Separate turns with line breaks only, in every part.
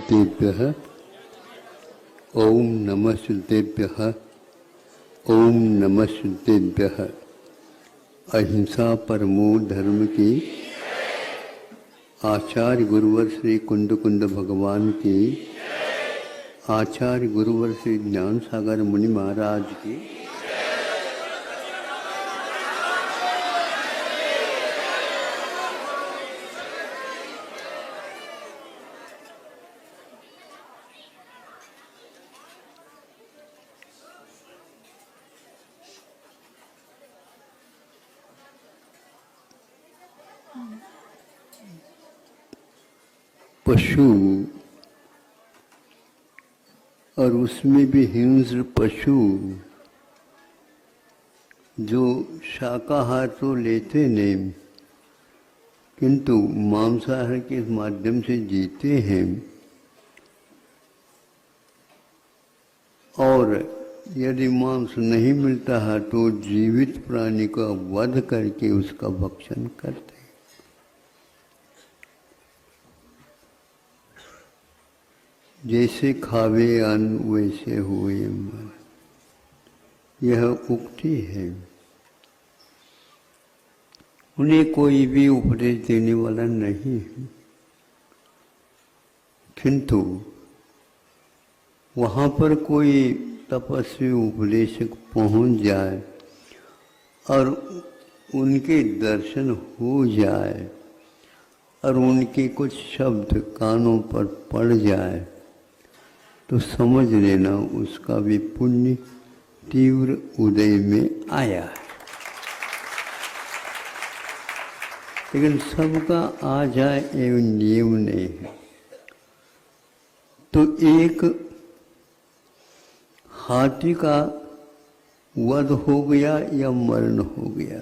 तेभ्यः ओम नमः शुद्धेभ्यः ओम नमः शुद्धेभ्यः। अहिंसा परमो धर्म की आचार्य गुरुवर श्री कुंद कुंद भगवान की, आचार्य गुरुवर श्री ज्ञान सागर मुनि महाराज की, पशु और उसमें भी हिंस्र पशु जो शाकाहार तो लेते नहीं किंतु मांसाहार के माध्यम से जीते हैं, और यदि मांस नहीं मिलता है तो जीवित प्राणी का वध करके उसका भक्षण करते हैं। जैसे खावे अन्न वैसे हुए मन, यह उक्ति है। उन्हें कोई भी उपदेश देने वाला नहीं है, किंतु वहाँ पर कोई तपस्वी उपदेशक पहुँच जाए और उनके दर्शन हो जाए और उनके कुछ शब्द कानों पर पड़ जाए तो समझ लेना उसका भी पुण्य तीव्र उदय में आया है। लेकिन सबका आ जाए एवं नियम नहीं है। तो एक हाथी का वध हो गया या मरण हो गया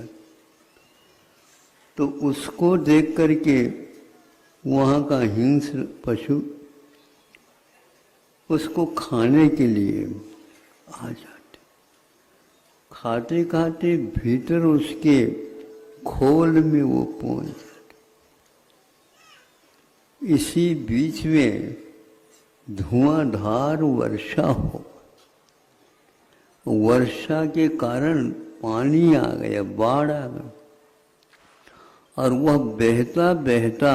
तो उसको देख करके वहाँ का हिंस्र पशु उसको खाने के लिए आ जाते। खाते खाते भीतर उसके खोल में वो पहुंच जाते। इसी बीच में धुआंधार वर्षा हो, वर्षा के कारण पानी आ गया, बाढ़ आ गया और वह बहता बहता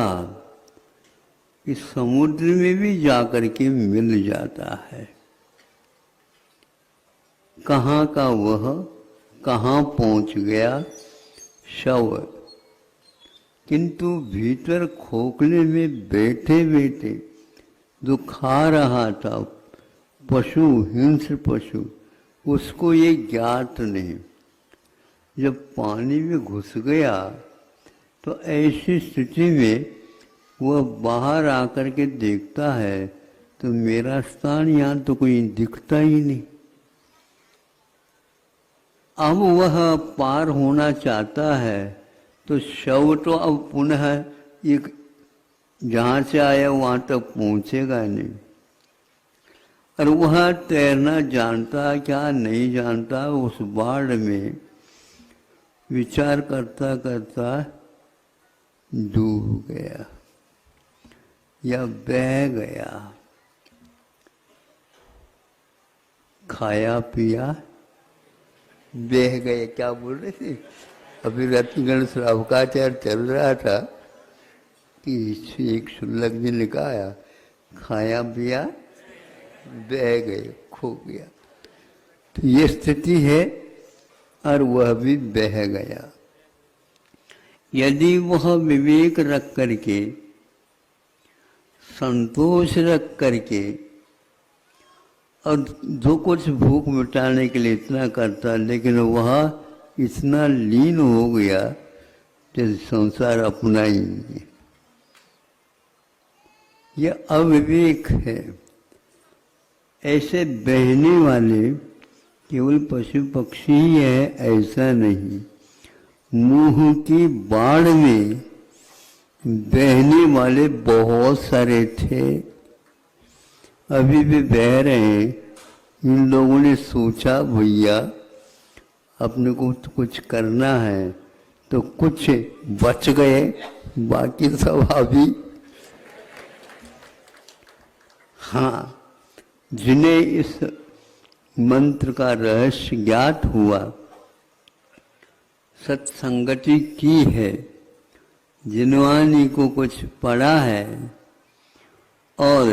इस समुद्र में भी जाकर के मिल जाता है। कहाँ का वह कहाँ पहुँच गया शव, किंतु भीतर खोखले में बैठे बैठे जो खा रहा था पशु, हिंस्र पशु, उसको ये ज्ञात नहीं। जब पानी में घुस गया तो ऐसी स्थिति में वह बाहर आकर के देखता है तो मेरा स्थान यहाँ तो कोई दिखता ही नहीं। अब वह पार होना चाहता है तो शव तो अब पुनः एक जहाँ से आया वहाँ तक पहुँचेगा नहीं। और वह तैरना जानता क्या नहीं जानता, उस बाढ़ में विचार करता करता डूब गया या बह गया। खाया पिया बह गए, क्या बोल रहे थे अभी रत्नगण श्रावकाचार्य चल रहा था कि एक शुल्लक जी ने कहा खाया पिया बह गए, खो गया। तो ये स्थिति है और वह भी बह गया। यदि वह विवेक रख करके, संतोष रख करके और जो कुछ भूख मिटाने के लिए इतना करता, लेकिन वह इतना लीन हो गया जैसे संसार अपना ही नहीं। यह अविवेक है। ऐसे बहने वाले केवल पशु पक्षी ही है ऐसा नहीं, मुंह की बाढ़ में बहने वाले बहुत सारे थे, अभी भी बह रहे हैं। इन लोगों ने सोचा भैया अपने को तो कुछ करना है तो कुछ बच गए, बाकी सब अभी हाँ, जिन्हें इस मंत्र का रहस्य ज्ञात हुआ, सत्संगति की है, जिनवानी को कुछ पढ़ा है और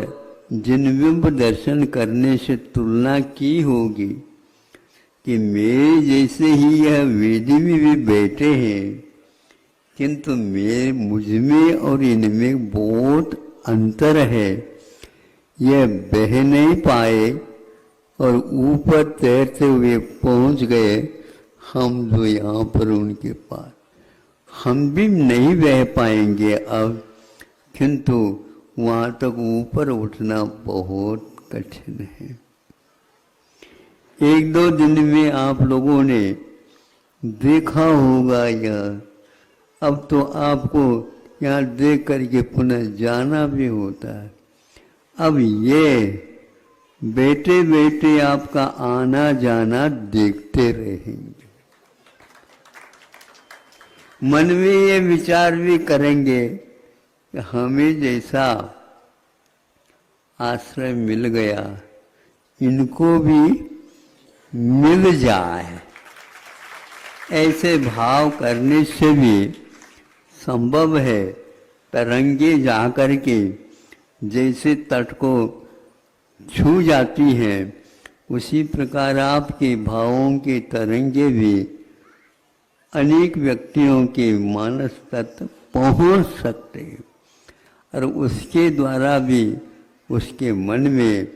जिनबिंब दर्शन करने से तुलना की होगी कि मेरे जैसे ही यह वेदी में भी बैठे हैं, किंतु मुझ में और इनमें बहुत अंतर है, यह बह नहीं पाए और ऊपर तैरते हुए पहुंच गए हम जो यहाँ पर उनके पास। हम भी नहीं बह पाएंगे अब, किंतु वहाँ तक ऊपर उठना बहुत कठिन है। एक दो दिन में आप लोगों ने देखा होगा यह, अब तो आपको यहाँ देख करके पुनः जाना भी होता है। अब ये बैठे बैठे आपका आना जाना देखते रहेंगे, मन में ये विचार भी करेंगे कि हमें जैसा आश्रय मिल गया इनको भी मिल जाए। ऐसे भाव करने से भी संभव है तरंगे जाकर के जैसे तट को छू जाती हैं, उसी प्रकार आपके भावों के तरंगे भी अनेक व्यक्तियों के मानस तक पहुंच सकते हैं और उसके द्वारा भी उसके मन में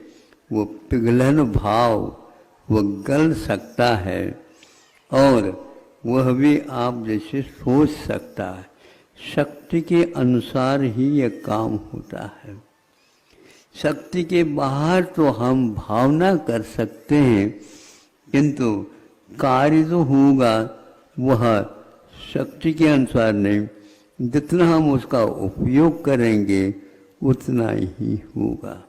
वो पिघलन भाव वो गल सकता है और वह भी आप जैसे सोच सकता है। शक्ति के अनुसार ही ये काम होता है। शक्ति के बाहर तो हम भावना कर सकते हैं, किंतु कार्य जो होगा वह शक्ति के अनुसार नहीं, जितना हम उसका उपयोग करेंगे उतना ही होगा।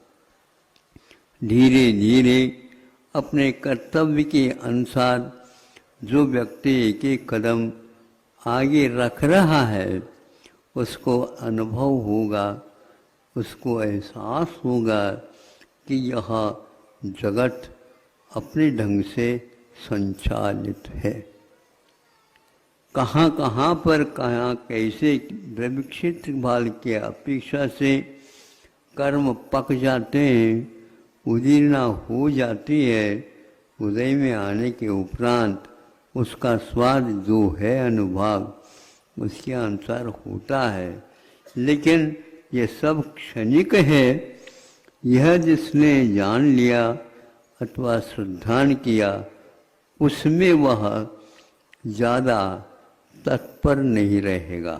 धीरे धीरे अपने कर्तव्य के अनुसार जो व्यक्ति एक एक कदम आगे रख रहा है उसको अनुभव होगा, उसको एहसास होगा कि यह जगत अपने ढंग से संचालित है। कहाँ कहाँ पर कहाँ कैसे द्रव्य क्षेत्र भाल के अपेक्षा से कर्म पक जाते हैं, उदीर्णा हो जाती है। उदय में आने के उपरांत उसका स्वाद जो है अनुभव उसके अनुसार होता है, लेकिन ये सब क्षणिक है। यह जिसने जान लिया अथवा श्रद्धान किया उसमें वह ज़्यादा तत्पर नहीं रहेगा।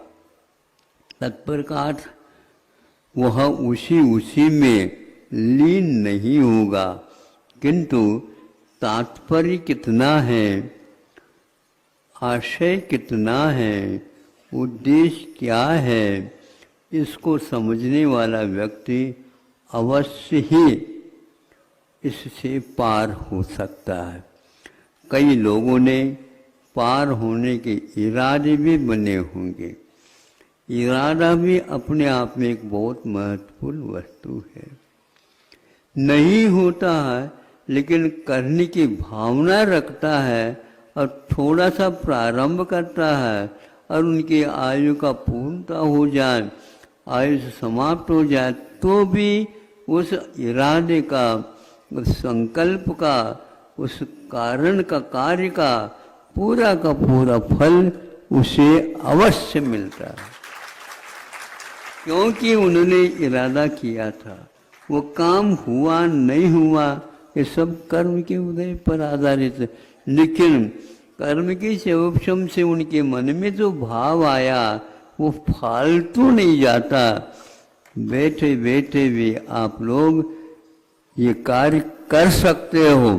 तत्पर का अर्थ वह उसी में लीन नहीं होगा, किंतु तात्पर्य कितना है, आशय कितना है, उद्देश्य क्या है, इसको समझने वाला व्यक्ति अवश्य ही इससे पार हो सकता है। कई लोगों ने पार होने के इरादे भी बने होंगे। इरादा भी अपने आप में एक बहुत महत्वपूर्ण वस्तु है। नहीं होता है लेकिन करने की भावना रखता है और थोड़ा सा प्रारंभ करता है और उनकी आयु का पूर्णता हो जाए, आयु समाप्त हो जाए, तो भी उस इरादे का, उस संकल्प का, उस कारण का, कार्य का पूरा फल उसे अवश्य मिलता है, क्योंकि उन्होंने इरादा किया था। वो काम हुआ नहीं हुआ ये सब कर्म के उदय पर आधारित है, लेकिन कर्म के सेवक्षम से उनके मन में जो भाव आया वो फालतू नहीं जाता। बैठे बैठे भी आप लोग ये कार्य कर सकते हो।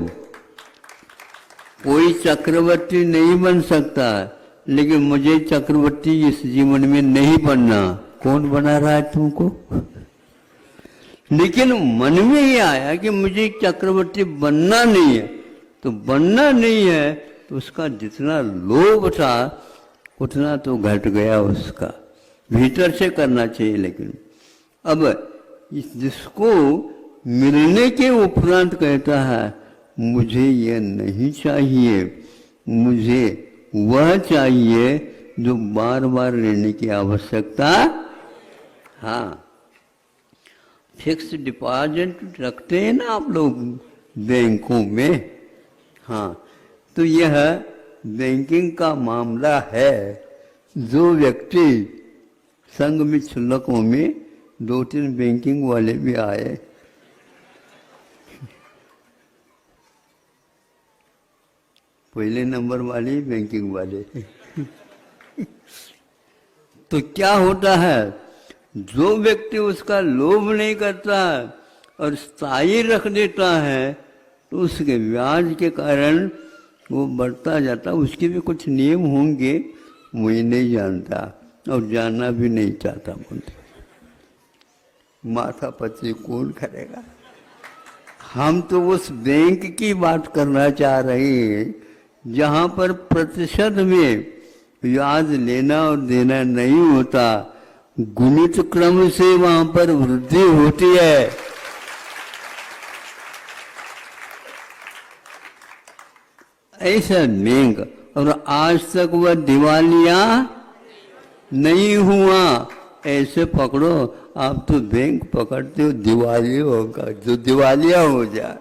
कोई चक्रवर्ती नहीं बन सकता, लेकिन मुझे चक्रवर्ती इस जीवन में नहीं बनना। कौन बना रहा है तुमको? लेकिन मन में ये आया कि मुझे चक्रवर्ती बनना नहीं है, तो बनना नहीं है तो उसका जितना लोभ था उतना तो घट गया उसका। भीतर से करना चाहिए, लेकिन अब जिसको मिलने के उपरांत कहता है मुझे यह नहीं चाहिए, मुझे वह चाहिए जो बार बार लेने की आवश्यकता। हाँ, फिक्स डिपॉजिट रखते हैं ना आप लोग बैंकों में। हाँ, तो यह बैंकिंग का मामला है। जो व्यक्ति संघ में छुलकों में 2-3 बैंकिंग वाले भी आए, पहले नंबर वाले बैंकिंग वाले तो क्या होता है, जो व्यक्ति उसका लोभ नहीं करता और स्थायी रख देता है तो उसके ब्याज के कारण वो बढ़ता जाता। उसके भी कुछ नियम होंगे, मुझे नहीं जानता और जानना भी नहीं चाहता। बोलते माथा पच्ची कौन करेगा। हम तो उस बैंक की बात करना चाह रहे हैं जहां पर प्रतिशत में ब्याज लेना और देना नहीं होता, गुणित क्रम से वहां पर वृद्धि होती है। ऐसा बैंक, और आज तक वह दिवालिया नहीं हुआ। ऐसे पकड़ो, आप तो बैंक पकड़ते हो दिवालिया होगा, जो दिवालिया हो जाए।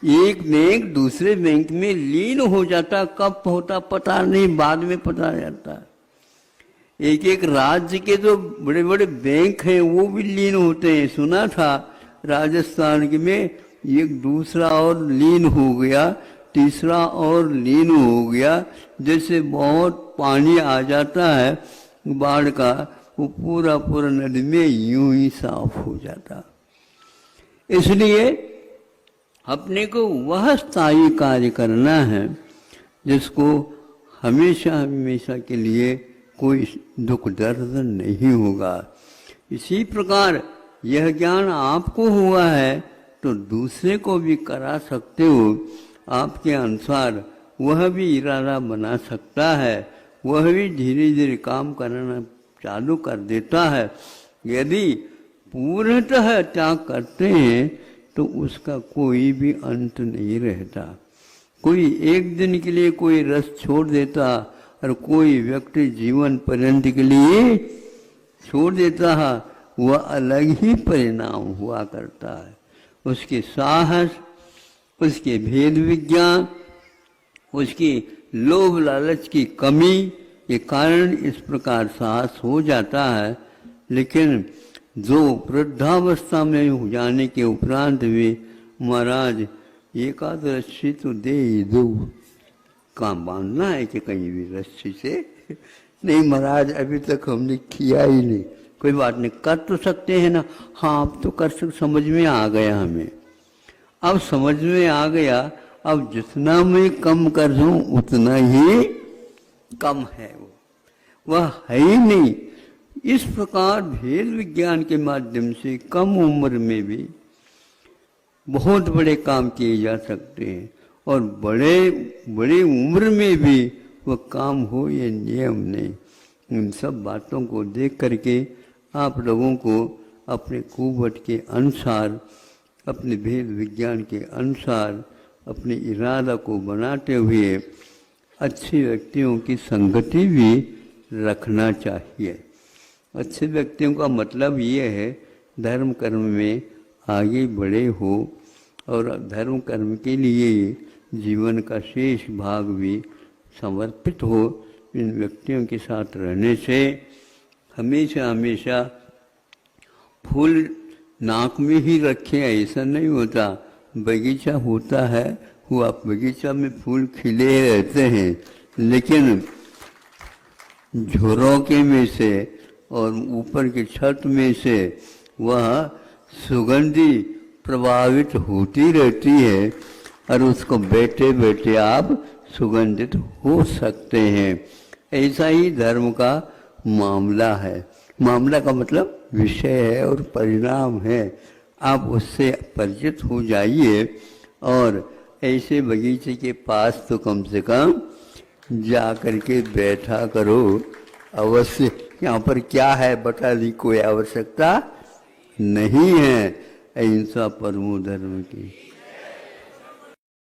एक बैंक दूसरे बैंक में लीन हो जाता, कब होता पता नहीं, बाद में पता जाता। एक एक राज्य के जो बड़े बड़े बैंक हैं वो भी लीन होते हैं। सुना था राजस्थान के में एक दूसरा और लीन हो गया, तीसरा और लीन हो गया। जैसे बहुत पानी आ जाता है बाढ़ का, वो पूरा पूरा नदी में यूं ही साफ हो जाता। इसलिए अपने को वह स्थायी कार्य करना है जिसको हमेशा हमेशा के लिए कोई दुख दर्द नहीं होगा। इसी प्रकार यह ज्ञान आपको हुआ है तो दूसरे को भी करा सकते हो। आपके अनुसार वह भी इरादा बना सकता है, वह भी धीरे धीरे काम करना चालू कर देता है। यदि पूर्णतः त्याग करते हैं तो उसका कोई भी अंत नहीं रहता। कोई एक दिन के लिए कोई रस छोड़ देता और कोई व्यक्ति जीवन पर्यंत के लिए छोड़ देता है, वह अलग ही परिणाम हुआ करता है। उसके साहस, उसके भेद विज्ञान, उसकी लोभ लालच की कमी के कारण इस प्रकार साहस हो जाता है। लेकिन जो वृद्धावस्था में हो जाने के उपरांत भी महाराज एकाध रस्सी तो दे ही दो, कहाँ बांधना है कि कहीं भी रस्सी से नहीं महाराज, अभी तक हमने किया ही नहीं। कोई बात नहीं, कर तो सकते हैं ना। हाँ, अब तो कर सकते, समझ में आ गया हमें, अब समझ में आ गया। अब जितना मैं कम कर दूं उतना ही कम है, वह है ही नहीं। इस प्रकार भेद विज्ञान के माध्यम से कम उम्र में भी बहुत बड़े काम किए जा सकते हैं और बड़े उम्र में भी वह काम हो, ये नियम नहीं। इन सब बातों को देख करके आप लोगों को अपने कुवत के अनुसार, अपने भेद विज्ञान के अनुसार अपने इरादा को बनाते हुए अच्छे व्यक्तियों की संगति भी रखना चाहिए। अच्छे व्यक्तियों का मतलब ये है धर्म कर्म में आगे बढ़े हो और धर्म कर्म के लिए जीवन का शेष भाग भी समर्पित हो। इन व्यक्तियों के साथ रहने से हमेशा हमेशा फूल नाक में ही रखें ऐसा नहीं होता। बगीचा होता है, हुआ बगीचा में फूल खिले रहते हैं, लेकिन झरोके में से और ऊपर की छत में से वह सुगंधी प्रभावित होती रहती है और उसको बैठे बैठे आप सुगंधित हो सकते हैं। ऐसा ही धर्म का मामला है। मामला का मतलब विषय है और परिणाम है। आप उससे परिचित हो जाइए और ऐसे बगीचे के पास तो कम से कम जा करके बैठा करो। अवश्य यहाँ पर क्या है बताने की कोई आवश्यकता नहीं है। अहिंसा परमो धर्म की।